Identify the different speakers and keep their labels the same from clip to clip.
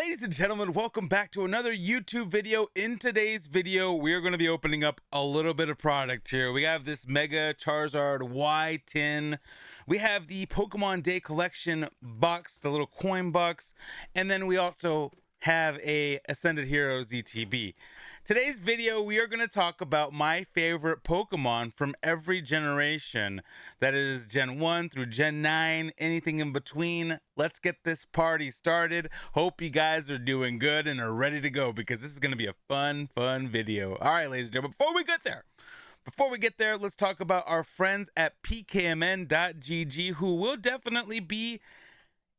Speaker 1: Ladies and gentlemen, welcome back to another YouTube video. In today's video, we're going to be opening up a little bit of product here. We have this Mega Charizard Y10. We have the Pokemon Day Collection box, the little coin box. And then we also have a Ascended Heroes ETB. Today's video, we are going to talk about my favorite Pokemon from every generation. That is Gen 1 through Gen 9, anything in between. Let's get this party started. Hope you guys are doing good and are ready to go because this is going to be a fun video. All right, ladies and gentlemen, before we get there, let's talk about our friends at pkmn.gg who will definitely be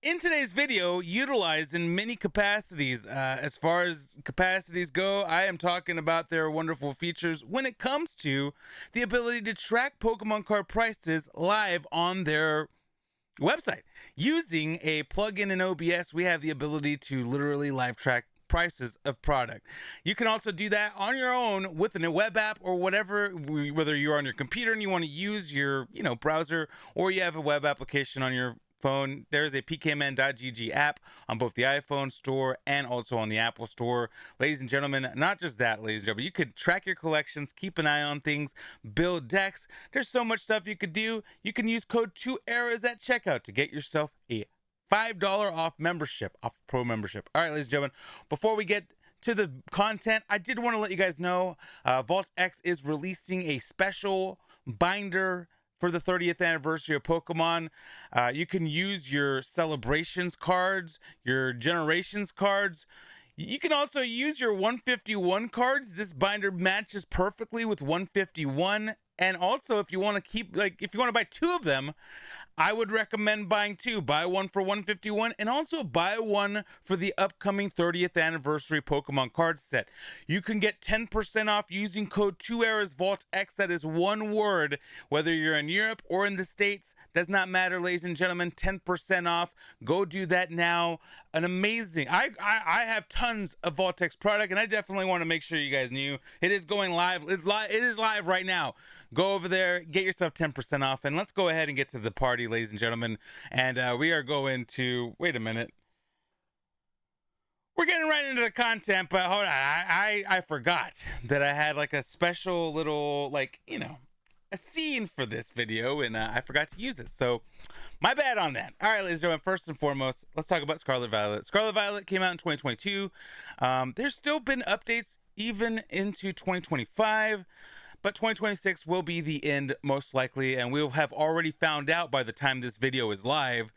Speaker 1: in today's video utilized in many capacities. As far as capacities go, I am talking about their wonderful features when it comes to the ability to track Pokemon card prices live on their website. Using a plugin in OBS, we have the ability to literally live track prices of product. You can also do that on your own with a web app or whatever, whether you're on your computer and you want to use your browser, or you have a web application on your phone. There's a pkmn.gg app on both the iPhone store and also on the Apple store. Ladies and gentlemen, not just that, ladies and gentlemen, you could track your collections, keep an eye on things, build decks. There's so much stuff you could do. You can use code 2ERAS at checkout to get yourself a $5 off membership, off pro membership. All right, ladies and gentlemen, before we get to the content, I did want to let you guys know Vault X is releasing a special binder for the 30th anniversary of Pokemon. You can use your celebrations cards, your generations cards. You can also use your 151 cards. This binder matches perfectly with 151. And also, if you want to if you want to buy two of them, I would recommend buying two. Buy one for 151 and also buy one for the upcoming 30th anniversary Pokemon card set. You can get 10% off using code 2ERAS Vault X. That is one word. Whether you're in Europe or in the States, does not matter, ladies and gentlemen. 10% off. Go do that now. An amazing. I have tons of Vault X product, and I definitely want to make sure you guys knew it is going live. It is live right now. Go over there, get yourself 10% off, and let's go ahead and get to the party, ladies and gentlemen. And we are going to, wait a minute. We're getting right into the content, but hold on. I forgot that I had like a special little, a scene for this video, and I forgot to use it. So my bad on that. All right, ladies and gentlemen, first and foremost, let's talk about Scarlet Violet. Scarlet Violet came out in 2022. There's still been updates even into 2025. But 2026 will be the end, most likely, and we'll have already found out by the time this video is live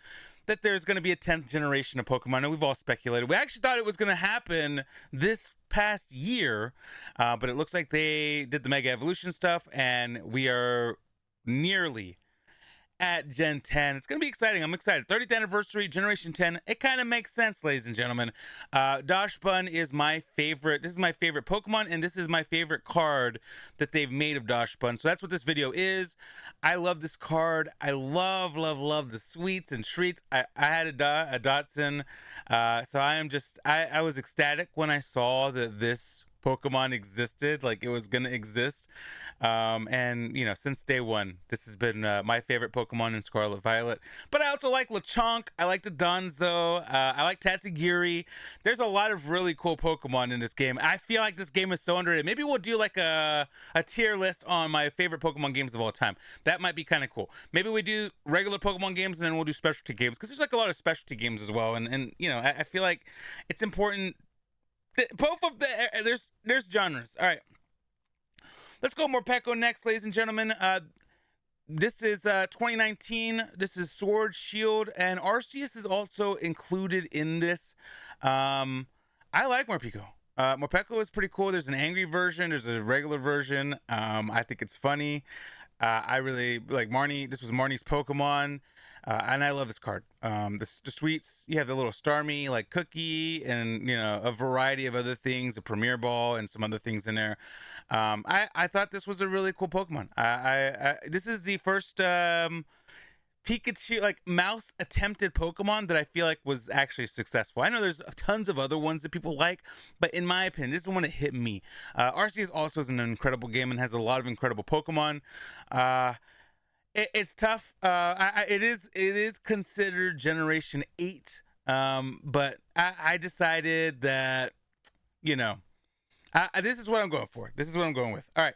Speaker 1: that there's going to be a 10th generation of Pokemon, and we've all speculated. We actually thought it was going to happen this past year, but it looks like they did the Mega Evolution stuff, and we are nearly at Gen 10. It's going to be exciting. I'm excited. 30th anniversary, Generation 10. It kind of makes sense, ladies and gentlemen. Dachshund is my favorite. This is my favorite Pokemon, and this is my favorite card that they've made of Dachshund. So that's what this video is. I love this card. I love the sweets and treats. I had a Dachshund. So I was ecstatic when I saw that this Pokemon existed, like it was gonna exist, and since day one, this has been my favorite Pokemon in Scarlet Violet. But I also like Lechonk, I like the Donzo, I like Tatsugiri. There's a lot of really cool Pokemon in this game. I feel like this game is so underrated. Maybe we'll do like a tier list on my favorite Pokemon games of all time. That might be kind of cool. Maybe we do regular Pokemon games and then we'll do specialty games, because there's like a lot of specialty games as well, and I feel like it's important. Both of there's genres. All right, let's go Morpeko next, ladies and gentlemen. This is 2019. This is Sword, Shield, and Arceus is also included in this. I like Morpeko. Morpeko is pretty cool. There's an angry version. There's a regular version. I think it's funny. I really like Marnie. This was Marnie's Pokemon. And I love this card. The sweets, you have the little Starmie, like cookie, and a variety of other things, a Premier Ball, and some other things in there. I thought this was a really cool Pokemon. This is the first Pikachu, like mouse attempted Pokemon that I feel like was actually successful. I know there's tons of other ones that people like, but in my opinion, this is the one that hit me. Arceus also is an incredible game and has a lot of incredible Pokemon. It's tough. It is considered Generation 8 But I decided that, you know, this is what I'm going for. This is what I'm going with. All right.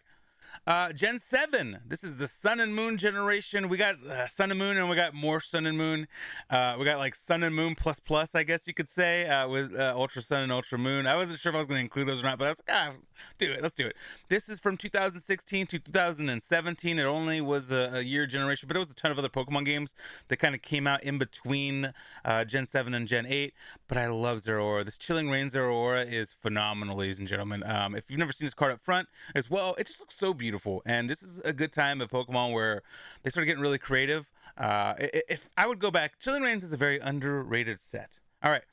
Speaker 1: Gen 7. This is the Sun and Moon generation. We got Sun and Moon, and we got more Sun and Moon. We got like Sun and Moon plus plus, I guess you could say, with Ultra Sun and Ultra Moon. I wasn't sure if I was going to include those or not, but I was like, do it. Let's do it. This is from 2016 to 2017. It only was a year generation, but it was a ton of other Pokemon games that kind of came out in between Gen 7 and Gen 8. But I love Zeraora. This Chilling Reign Zeraora is phenomenal, ladies and gentlemen. If you've never seen this card up front as well, it just looks so beautiful. And this is a good time of Pokemon where they start getting really creative. If I would go back, Chilling Reigns is a very underrated set. All right.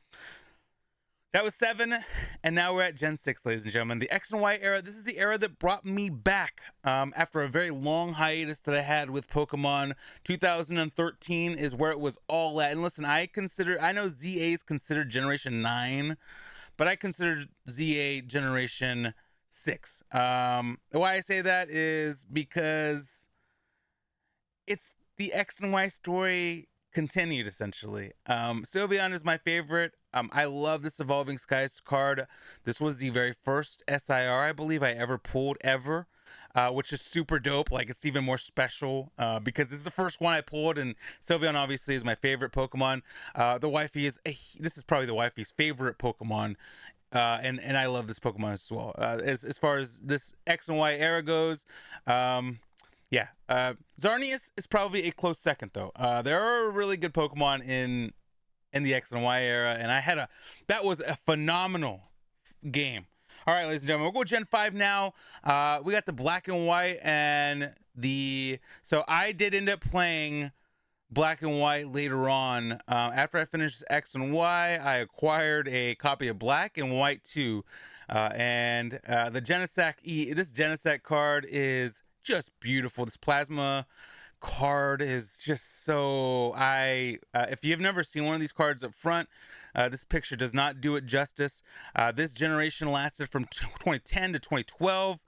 Speaker 1: That was 7, and now we're at Gen 6, ladies and gentlemen. The X and Y era, this is the era that brought me back after a very long hiatus that I had with Pokemon. 2013 is where it was all at. And listen, I know ZA is considered Generation 9, but I consider ZA Generation 6. Why I say that is because it's the X and Y story continued, essentially. Sylveon is my favorite. I love this Evolving Skies card. This was the very first SIR, I believe, I ever pulled ever, which is super dope. Like, it's even more special because this is the first one I pulled, and Sylveon obviously is my favorite Pokemon. The wifey this is probably the wifey's favorite Pokemon. And I love this Pokemon as well. As far as this X and Y era goes, yeah, Xerneas is probably a close second, though. There are really good Pokemon in the X and Y era, and that was a phenomenal game. All right, ladies and gentlemen, we'll go Gen 5 now. We got the Black and White and so I did end up playing Black and White later on. After I finished X and Y, I acquired a copy of Black and White 2, and the Genesect this Genesect card is just beautiful. This Plasma card is just so if you've never seen one of these cards up front, this picture does not do it justice. This generation lasted from 2010 to 2012,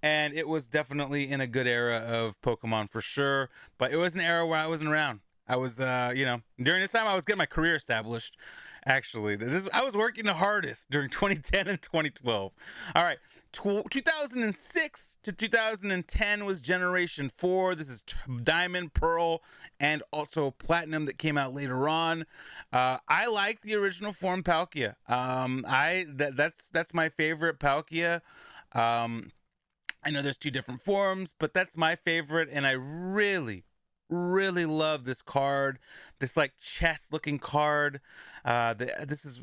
Speaker 1: and it was definitely in a good era of Pokemon for sure, but it was an era where I wasn't around. I was during this time I was getting my career established. Actually, I was working the hardest during 2010 and 2012. All right, 2006 to 2010 was Generation 4. This is Diamond, Pearl, and also Platinum that came out later on. I like the original form Palkia. That's my favorite Palkia. I know there's 2 different forms, but that's my favorite, and I really love this card, this like chess looking card. This is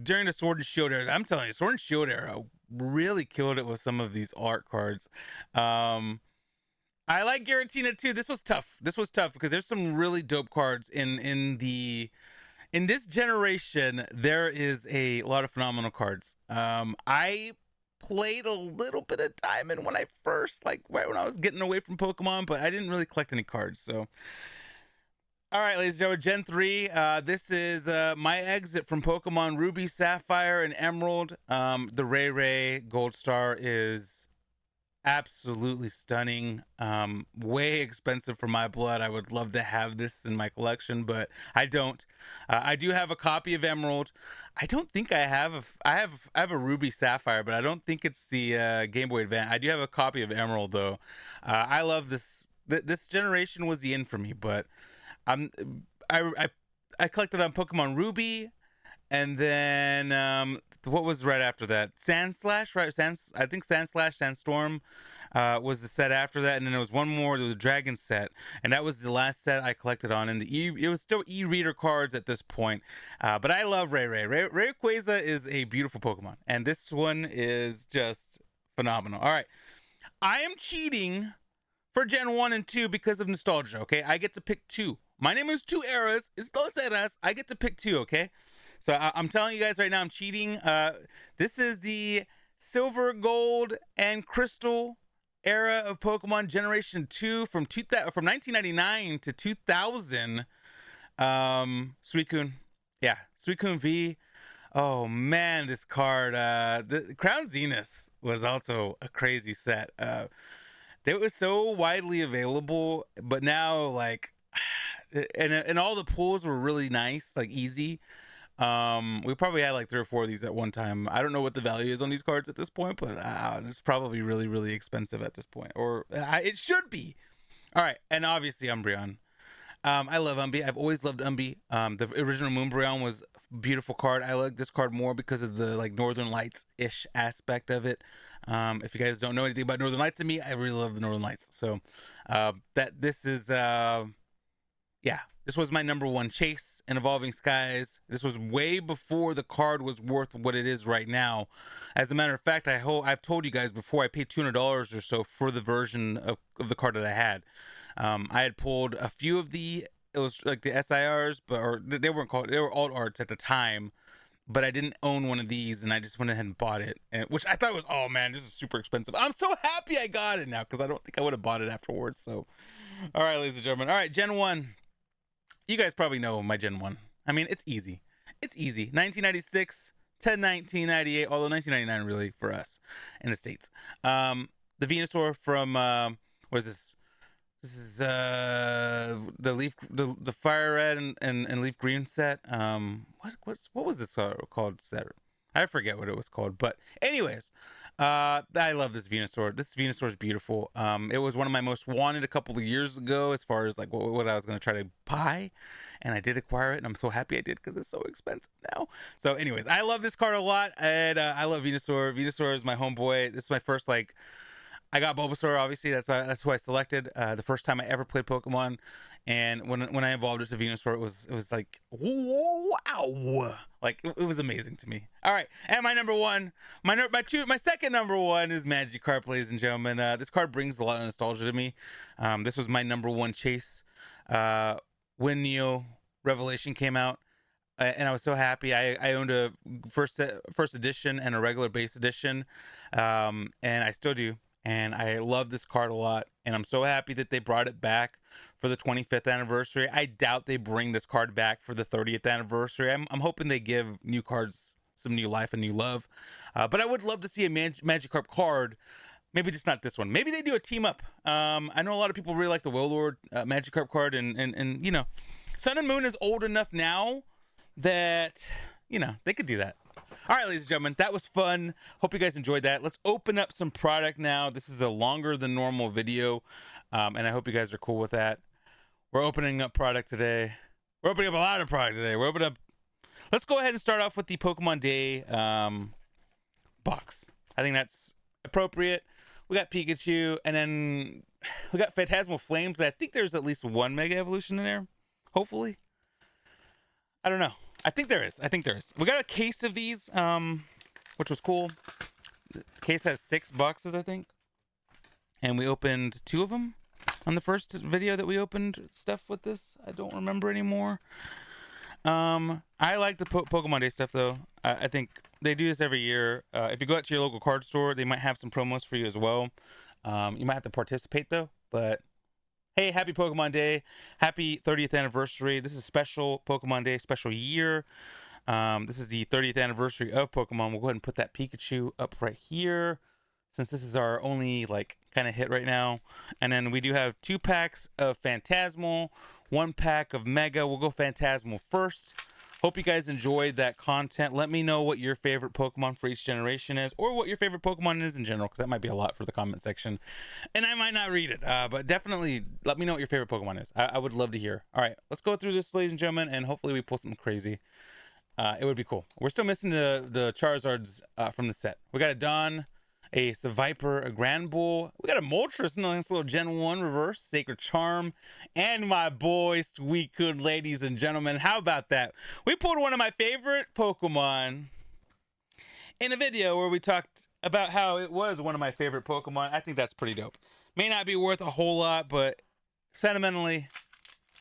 Speaker 1: during the Sword and Shield era. I'm telling you, Sword and Shield era really killed it with some of these art cards. I like Giratina too. This was tough because there's some really dope cards in this generation. There is a lot of phenomenal cards. I played a little bit of Diamond when I first, right when I was getting away from Pokemon, but I didn't really collect any cards. So, all right, ladies and gentlemen, Gen 3. This is my exit from Pokemon Ruby, Sapphire, and Emerald. The Ray Gold Star is absolutely stunning. Way expensive for my blood. I would love to have this in my collection, but I don't. I do have a copy of Emerald. I don't think I have I have a Ruby Sapphire, but I don't think it's the Game Boy Advance. I do have a copy of Emerald though. I love this. This generation was the end for me, but I collected on Pokemon Ruby, and then what was right after that? Sandslash, right? I think Sandslash, Sandstorm was the set after that, and then there was one more, the Dragon set, and that was the last set I collected on. And it was still e-reader cards at this point, but I love Rayquaza is a beautiful Pokemon, and this one is just phenomenal. All right, I am cheating for Gen 1 and 2 because of nostalgia. Okay, I get to pick 2. My name is 2 Eras. It's Dos Eras. I get to pick 2. Okay. So I'm telling you guys right now, I'm cheating. This is the Silver, Gold, and Crystal era of Pokemon Generation 2 from 1999 to 2000. Suicune. Yeah, Suicune V. Oh, man, this card. The Crown Zenith was also a crazy set. They were so widely available, but now, and all the pulls were really nice, like easy. We probably had like 3 or 4 of these at one time. I don't know what the value is on these cards at this point, but it's probably really, really expensive at this point, or it should be. All right, and obviously Umbreon. I love Umbi. I've always loved Umbi. The original Moonbreon was a beautiful card. I like this card more because of the like Northern Lights-ish aspect of it. If you guys don't know anything about Northern Lights and me, I really love the Northern Lights. So this is yeah, this was my number 1 chase in Evolving Skies. This was way before the card was worth what it is right now. As a matter of fact, I've told you guys before, I paid $200 or so for the version of the card that I had. I had pulled a few of it was like the SIRs, or they weren't called, they were alt arts at the time, but I didn't own one of these, and I just went ahead and bought it, which I thought was, oh man, this is super expensive. I'm so happy I got it now, because I don't think I would have bought it afterwards. So, all right, ladies and gentlemen. All right, Gen 1. You guys probably know my Gen 1. I mean, it's easy. It's easy. 1996 to 1998, although 1999 really for us in the States. The Venusaur from, what is this? This is the fire red and leaf green set. What was this called set? I forget what it was called, but anyways, I love this Venusaur. This Venusaur is beautiful. It was one of my most wanted a couple of years ago, as far as like what I was gonna try to buy, and I did acquire it, and I'm so happy I did because it's so expensive now. So, anyways, I love this card a lot, and I love Venusaur. Venusaur is my homeboy. This is my first like. I got Bulbasaur, obviously. That's who I selected. The first time I ever played Pokemon, and when I evolved it to Venusaur, it was like, wow, like it was amazing to me. All right, and my number 1, my second number 1 is Magikarp, ladies and gentlemen. This card brings a lot of nostalgia to me. This was my number 1 chase when Neo Revelation came out. And I was so happy. I owned a first edition and a regular base edition, and I still do. And I love this card a lot, and I'm so happy that they brought it back for the 25th anniversary. I doubt they bring this card back for the 30th anniversary. I'm hoping they give new cards some new life and new love. But I would love to see a Magikarp card. Maybe just not this one. Maybe they do a team up. I know a lot of people really like the Wailord Magikarp card, and you know, Sun and Moon is old enough now that, you know, they could do that. All right, ladies and gentlemen, that was fun. Hope you guys enjoyed that. Let's open up some product now. This is a longer than normal video, and I hope you guys are cool with that. We're opening up product today. We're opening up a lot of product today. We're opening up. Let's go ahead and start off with the Pokemon Day box. I think that's appropriate. We got Pikachu, and then we got Phantasmal Flames. I think there's at least 1 Mega Evolution in there. Hopefully. I don't know. I think there is. We got a case of these, which was cool. The case has 6 boxes, I think. And we opened 2 of them on the first video that we opened stuff with this. I don't remember anymore. I like the Pokemon Day stuff, though. I think they do this every year. If you go out to your local card store, they might have some promos for you as well. You might have to participate, though. But hey, happy Pokemon Day. Happy 30th anniversary. This is special Pokemon Day, special year. This is the 30th anniversary of Pokemon. We'll go ahead and put that Pikachu up right here, since this is our only, like, kind of hit right now. And then we do have 2 packs of Phantasmal, 1 pack of Mega. We'll go Phantasmal first. Hope you guys enjoyed that content. Let me know what your favorite Pokemon for each generation is, or what your favorite Pokemon is in general, because that might be a lot for the comment section, and I might not read it, but definitely let me know what your favorite Pokemon is. I would love to hear. All right, let's go through this, ladies and gentlemen, and hopefully we pull something crazy. It would be cool. We're still missing the Charizards from the set. We got a Dawn, a Seviper, a Granbull. We got a Moltres, nice little Gen 1 reverse, Sacred Charm, and my boy Suicune, ladies and gentlemen. How about that? We pulled one of my favorite Pokemon in a video where we talked about how it was one of my favorite Pokemon. I think that's pretty dope. May not be worth a whole lot, but sentimentally,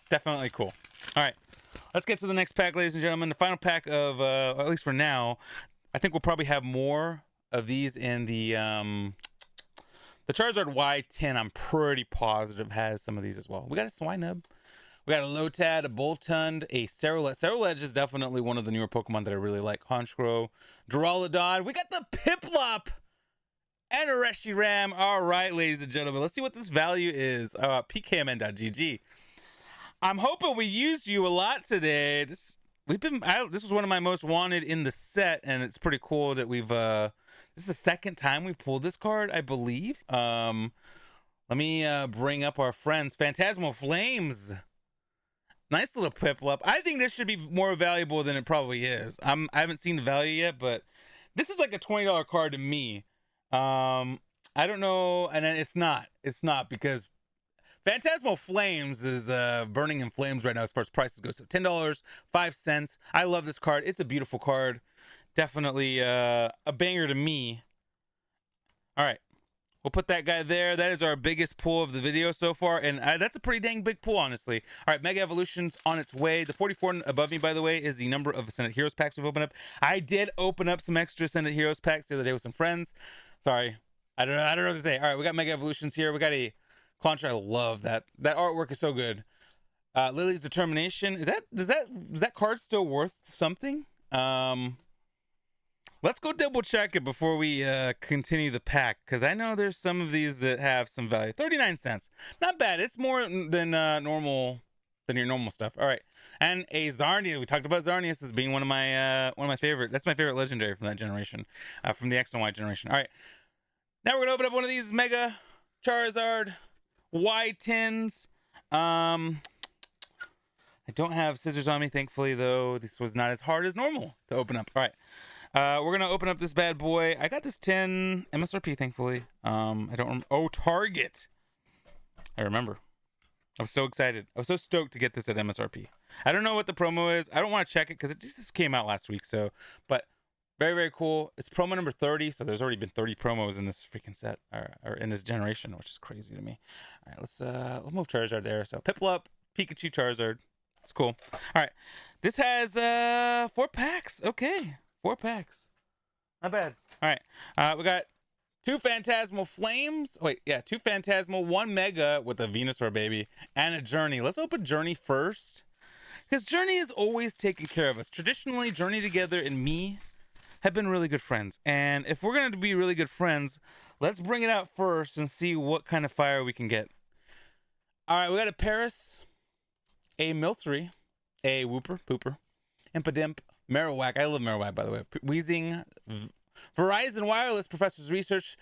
Speaker 1: definitely cool. All right, let's get to the next pack, ladies and gentlemen. The final pack of, at least for now, I think we'll probably have more of these in the Charizard Y10. I'm pretty positive has some of these as well. We got a Swinub, we got a Lotad, a Boltund, a Cerulege. Cerulege is definitely one of the newer Pokemon that I really like. Honchkrow, Duraludon. We got the Piplup and a Reshiram. All right, ladies and gentlemen, let's see what this value is. PKMN.GG. I'm hoping we use you a lot today. this was one of my most wanted in the set, and it's pretty cool that we've this is the second time we've pulled this card, I believe. Let me bring up our friends. Phantasmal Flames. Nice little Piplup. I think this should be more valuable than it probably is. I haven't seen the value yet, but this is like a $20 card to me. I don't know, and it's not. It's not, because Phantasmal Flames is burning in flames right now as far as prices go. So $10, 5 cents. I love this card. It's a beautiful card. Definitely a banger to me. All right. We'll put that guy there. That is our biggest pull of the video so far, and that's a pretty dang big pull, honestly. All right, Mega Evolution's on its way. The 44 above me, by the way, is the number of Ascended Heroes packs we've opened up. I did open up some extra Ascended Heroes packs the other day with some friends. Sorry, I don't know what to say. All right, we got Mega Evolutions here. We got a Clauncher. I love that. That artwork is so good. Lily's Determination. Is that card still worth something? Let's go double check it before we continue the pack, because I know there's some of these that have some value. 39 cents. Not bad. It's more than your normal stuff. All right. And a Zarnias. We talked about Zarnias as being one of my favorite. That's my favorite legendary from that generation, from the X and Y generation. All right. Now we're going to open up one of these Mega Charizard Y10s. I don't have scissors on me, thankfully, though. This was not as hard as normal to open up. All right. We're gonna open up this bad boy. I got this 10 MSRP, thankfully. Oh, Target. I remember. I was so excited. I was so stoked to get this at MSRP. I don't know what the promo is. I don't want to check it because it just came out last week. So, but very, very cool. It's promo number 30. So there's already been 30 promos in this freaking set, or in this generation, which is crazy to me. All right, we'll move Charizard there. So Piplup, Pikachu, Charizard. It's cool. All right, this has 4 packs. Okay. 4 packs. Not bad. All right. We got 2 Phantasmal Flames. Wait, yeah, 2 Phantasmal, 1 Mega with a Venusaur baby, and a Journey. Let's open Journey first, because Journey is always taking care of us. Traditionally, Journey together and me have been really good friends. And if we're going to be really good friends, let's bring it out first and see what kind of fire we can get. All right, we got a Paris, a Milcery, a Wooper, Pooper, Impidimp, Marowak. I love Marowak, by the way. Weezing, Verizon Wireless, Professor's Research,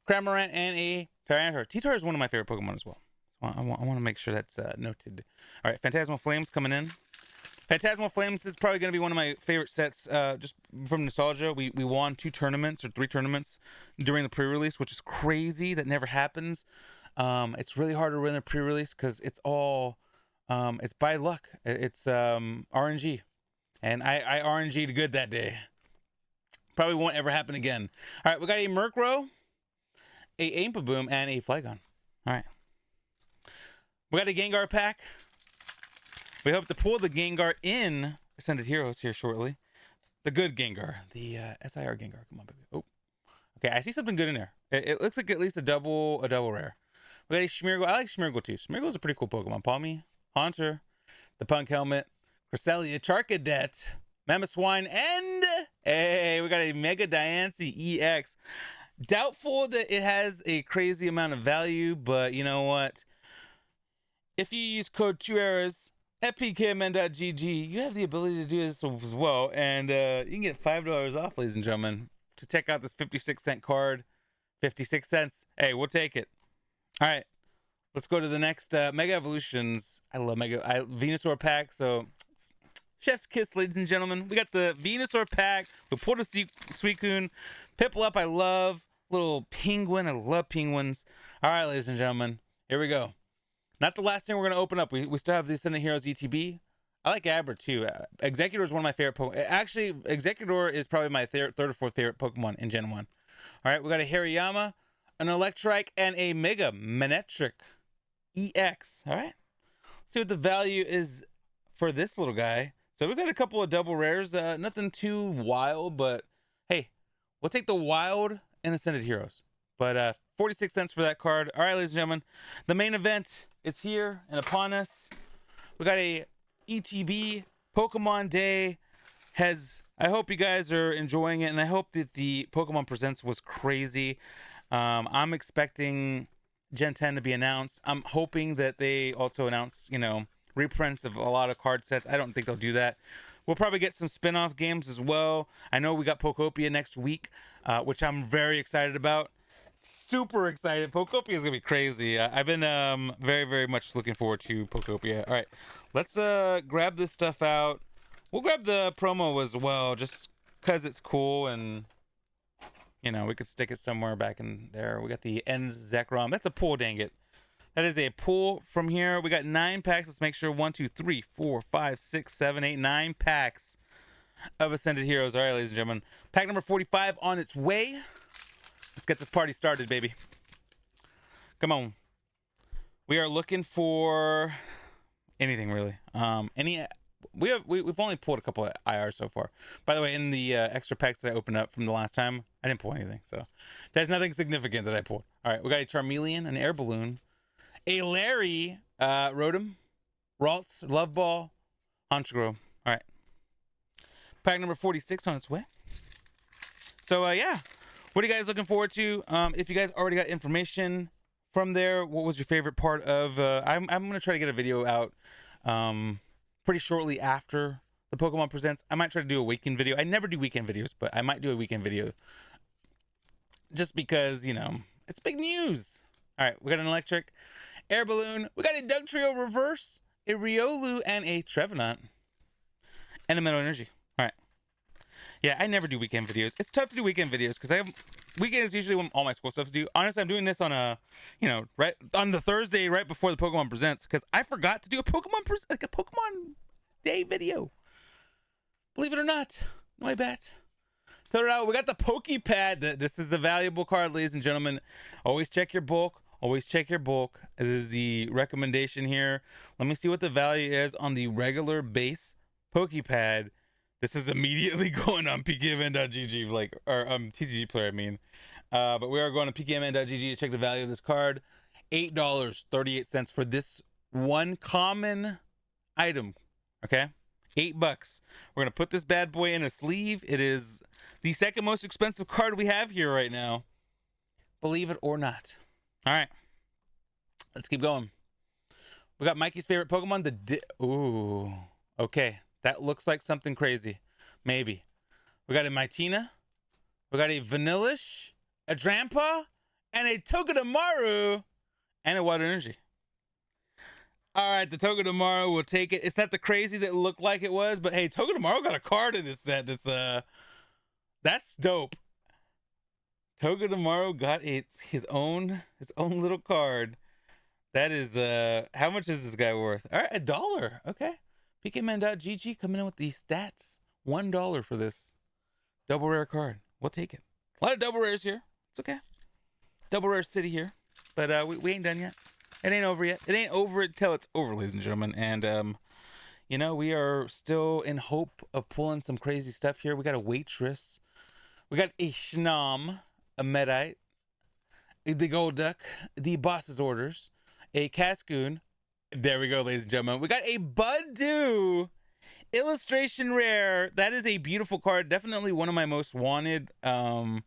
Speaker 1: Cramorant, and a Tyranitar. T-Tar is one of my favorite Pokemon as well. I want to make sure that's noted. All right, Phantasmal Flames coming in. Phantasmal Flames is probably going to be one of my favorite sets, just from nostalgia. We won 2 tournaments or 3 tournaments during the pre-release, which is crazy. That never happens. It's really hard to win a pre-release because it's all, it's by luck. It's RNG. And I RNG'd good that day. Probably won't ever happen again. All right, we got a Murkrow, a Ampaboom, and a Flygon. All right. We got a Gengar pack. We hope to pull the Gengar in Ascended Heroes here shortly. The good Gengar. The SIR Gengar. Come on, baby. Oh. Okay, I see something good in there. It looks like at least a double rare. We got a Smeargle. I like Smeargle too. Smeargle's a pretty cool Pokemon. Palmy, Haunter, the Punk Helmet, Cresselia, Charcadet, Mamoswine, and hey, we got a Mega Diancie EX. Doubtful that it has a crazy amount of value, but you know what? If you use code 2ERAS at pkmn.gg, you have the ability to do this as well, and you can get $5 off, ladies and gentlemen, to check out this 56-cent card. 56 cents. Hey, we'll take it. All right. Let's go to the next Mega Evolutions. I love Venusaur pack. So, chef's kiss, ladies and gentlemen. We got the Venusaur pack. We pulled a Suicune. Piplup, I love. Little penguin. I love penguins. All right, ladies and gentlemen. Here we go. Not the last thing we're going to open up. We still have the Ascendant Heroes ETB. I like Abra, too. Executor is one of my favorite Pokemon. Actually, Executor is probably my third or fourth favorite Pokemon in Gen 1. All right, we got a Hariyama, an Electrike, and a Mega Manectric EX. All right. See what the value is for this little guy. So we got a couple of double rares. Nothing too wild, but hey, we'll take the wild and Ascended Heroes. But 46 cents for that card. All right, ladies and gentlemen, the main event is here and upon us. We got a ETB Pokemon Day. I hope you guys are enjoying it, and I hope that the Pokemon Presents was crazy. I'm expecting Gen 10 to be announced. I'm hoping that they also announce, reprints of a lot of card sets. I don't think they'll do that, We'll probably get some spin-off games as well. I know we got Pokopia next week, which I'm very excited about. Super excited. Pokopia is gonna be crazy. I've been very, very much looking forward to Pokopia. All right, let's grab this stuff out. We'll grab the promo as well, just because it's cool, and you know, we could stick it somewhere back in there. We got the N Zekrom. That's a pull, dang it. That is a pull from here. We got 9 packs. Let's make sure 1, 2, 3, 4, 5, 6, 7, 8, 9 packs of Ascended Heroes. All right, ladies and gentlemen. Pack number 45 on its way. Let's get this party started, baby. Come on. We are looking for anything really. We've only pulled a couple of IR so far. By the way, in the extra packs that I opened up from the last time, I didn't pull anything. So there's nothing significant that I pulled. All right, we got a Charmeleon, an Air Balloon, a Larry, Rotom, Ralts, Love Ball, Honchkrow. All right. Pack number 46 on its way. So, yeah. What are you guys looking forward to? If you guys already got information from there, what was your favorite part of... I'm going to try to get a video out pretty shortly after the Pokemon Presents. I might try to do a weekend video. I never do weekend videos, but I might do a weekend video. Just because, you know, it's big news. All right, we got an Electric, Air Balloon. We got a Dugtrio Reverse, a Riolu, and a Trevenant. And a Metal Energy. All right. Yeah, I never do weekend videos. It's tough to do weekend videos because weekend is usually when all my school stuff's due. Honestly, I'm doing this on right on the Thursday right before the Pokemon Presents because I forgot to do a Pokemon Day video. Believe it or not, no, I bet. Total out. We got the Pokepad. This is a valuable card, ladies and gentlemen. Always check your bulk. Always check your bulk. This is the recommendation here. Let me see what the value is on the regular base Pokepad. This is immediately going on PKMN.gg, or TCG Player, I mean. But we are going to PKMN.gg to check the value of this card. $8.38 for this one common item. Okay? $8. We're going to put this bad boy in a sleeve. It is the second most expensive card we have here right now. Believe it or not. All right. Let's keep going. We got Mikey's favorite Pokemon, ooh. Okay. That looks like something crazy. Maybe. We got a Mitina. We got a Vanillish, a Drampa, and a Togedemaru, and a Water Energy. All right, the Togedemaru will take it. It's not the crazy that looked like it was, but hey, Togedemaru got a card in this set. That's dope. Togedemaru got his own little card. That is how much is this guy worth? All right, $1. Okay. PKMN.gg coming in with the stats. $1 for this double rare card. We'll take it. A lot of double rares here. It's okay. Double rare city here. But we ain't done yet. It ain't over yet. It ain't over until it's over, ladies and gentlemen. And, you know, we are still in hope of pulling some crazy stuff here. We got a Waitress. We got a Schnom, a Medite, the Golduck, the Boss's Orders, a Cascoon. There we go, ladies and gentlemen. We got a Budew illustration rare. That is a beautiful card. Definitely one of my most wanted from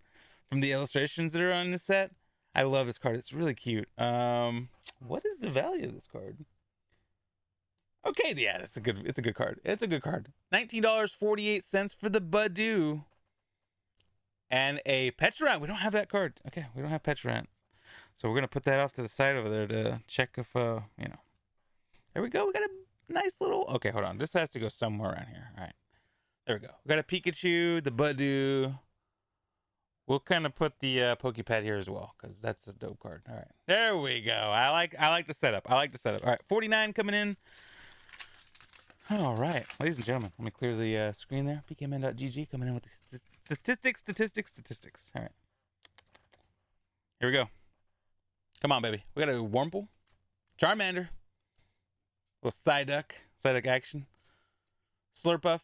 Speaker 1: the illustrations that are on this set. I love this card. It's really cute. What is the value of this card? Okay, yeah, it's a good card. It's a good card. $19.48 for the Budew. And a Petrant. We don't have that card. Okay, we don't have Petrant. So we're going to put that off to the side over there to check if, you know. There we go. We got a nice little... Okay, hold on. This has to go somewhere around here. All right. There we go. We got a Pikachu, the Budew. We'll kind of put the Pokepad here as well because that's a dope card. All right. There we go. I like the setup. All right. 49 coming in. All right. Ladies and gentlemen, let me clear the screen there. PKMN.gg coming in with the statistics. All right. Here we go. Come on, baby. We got a Wurmple, Charmander, little Psyduck action, Slurpuff,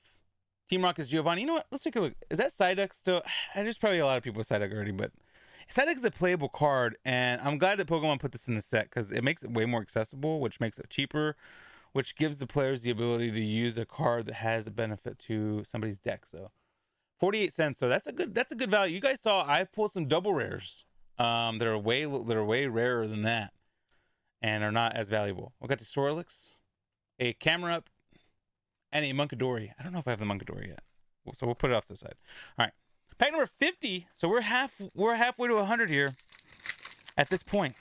Speaker 1: Team Rocket's Giovanni. You know what? Let's take a look. Is that Psyduck still? There's probably a lot of people with Psyduck already, but Psyduck is a playable card, and I'm glad that Pokemon put this in the set because it makes it way more accessible, which makes it cheaper, which gives the players the ability to use a card that has a benefit to somebody's deck. So 48 cents. So that's a good value. You guys saw I pulled some double rares. That are way rarer than that, and are not as valuable. We got the Sorlix, a Camera Up, and a Munkidori. I don't know if I have the Munkidori yet, so we'll put it off to the side. All right, pack number 50. So we're halfway to 100 here at this point.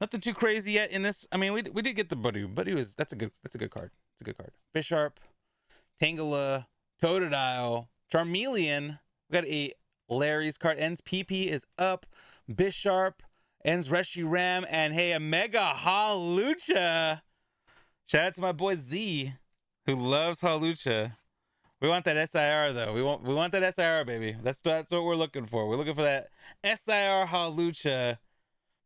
Speaker 1: Nothing too crazy yet in this. I mean, we did get the Buddy. That's a good card. It's a good card. Bisharp, Tangela, Totodile, Charmeleon. We got a Larry's card. Ends PP is up. Bisharp, ends Reshiram, and hey, a Mega Hawlucha. Shout out to my boy Z, who loves Hawlucha. We want that SIR though. We want that SIR, baby. That's what we're looking for. We're looking for that SIR Hawlucha.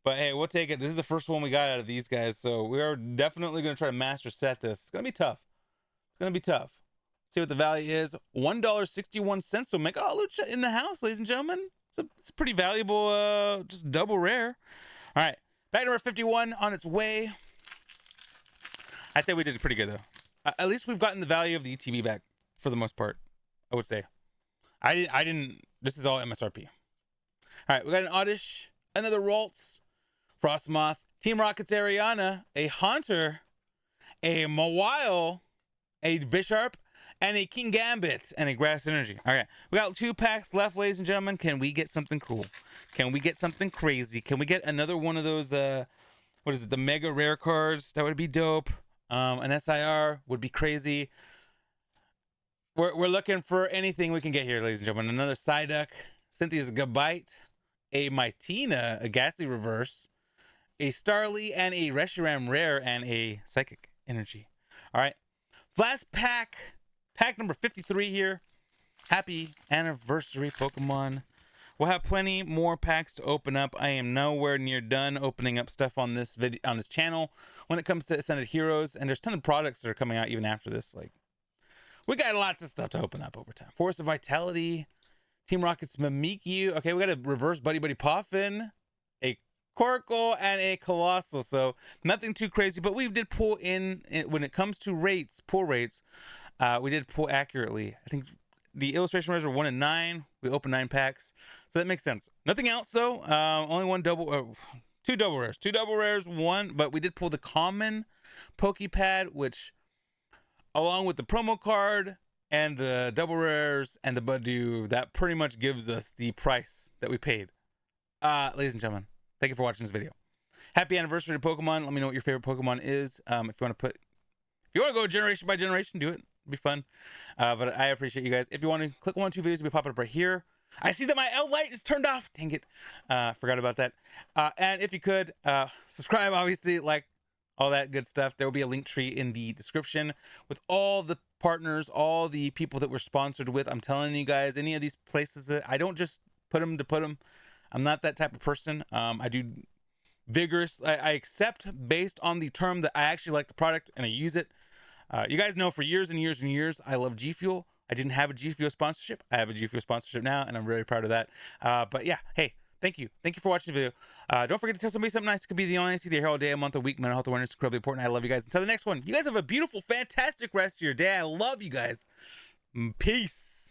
Speaker 1: But hey, we'll take it. This is the first one we got out of these guys, so we are definitely going to try to master set this. It's going to be tough. It's going to be tough. See what the value is. $1.61. So Mega Hawlucha in the house, ladies and gentlemen. It's a pretty valuable, just double rare. All right, pack number 51 on its way. I'd say we did pretty good though. At least we've gotten the value of the ETB back for the most part. I would say. I didn't. This is all MSRP. All right, we got an Oddish, another Ralts, Frostmoth, Team Rocket's Ariana, a Haunter, a Mawile, a Bisharp, and a King Gambit, and a Grass Energy. All right, we got 2 packs left, ladies and gentlemen. Can we get something cool? Can we get something crazy? Can we get another one of those, what is it, the mega rare cards? That would be dope. An SIR would be crazy. We're looking for anything we can get here, ladies and gentlemen. Another Psyduck, Cynthia's Gabite, a Mightina, a Ghastly Reverse, a Starly, and a Reshiram Rare, and a Psychic Energy. All right, last pack number 53 here. Happy anniversary, Pokemon. We'll have plenty more packs to open up. I am nowhere near done opening up stuff on this video, on this channel when it comes to Ascended Heroes, and there's a ton of products that are coming out even after this. Like, we got lots of stuff to open up over time. Force of Vitality, Team Rocket's Mimikyu. Okay, we got a reverse Buddy Puffin, a Corkle, and a Colossal. So nothing too crazy, but we did pull in when it comes to rates, pull rates. We did pull accurately. I think the illustration rares were 1 in 9. We opened 9 packs, so that makes sense. Nothing else though. Only two double rares, one. But we did pull the common Pokepad, which, along with the promo card and the double rares and the Budu, that pretty much gives us the price that we paid. Ladies and gentlemen, thank you for watching this video. Happy anniversary to Pokemon. Let me know what your favorite Pokemon is. If you want to go generation by generation, do it. It'll be fun. But I appreciate you guys. If you want to click 1 or 2 videos, will be popping up right here. I see that my L light is turned off. Dang it. Forgot about that. And if you could, subscribe, obviously, like, all that good stuff. There will be a link tree in the description with all the partners, all the people that we're sponsored with. I'm telling you guys, any of these places that I don't just put them to put them. I'm not that type of person. I do vigorous. I accept based on the term that I actually like the product and I use it. You guys know for years and years and years, I love G Fuel. I didn't have a G Fuel sponsorship. I have a G Fuel sponsorship now, and I'm very proud of that. But yeah, hey, thank you. Thank you for watching the video. Don't forget to tell somebody something nice. It could be the only day, all day, a month, a week. Mental health awareness is incredibly important. I love you guys. Until the next one, you guys have a beautiful, fantastic rest of your day. I love you guys. Peace.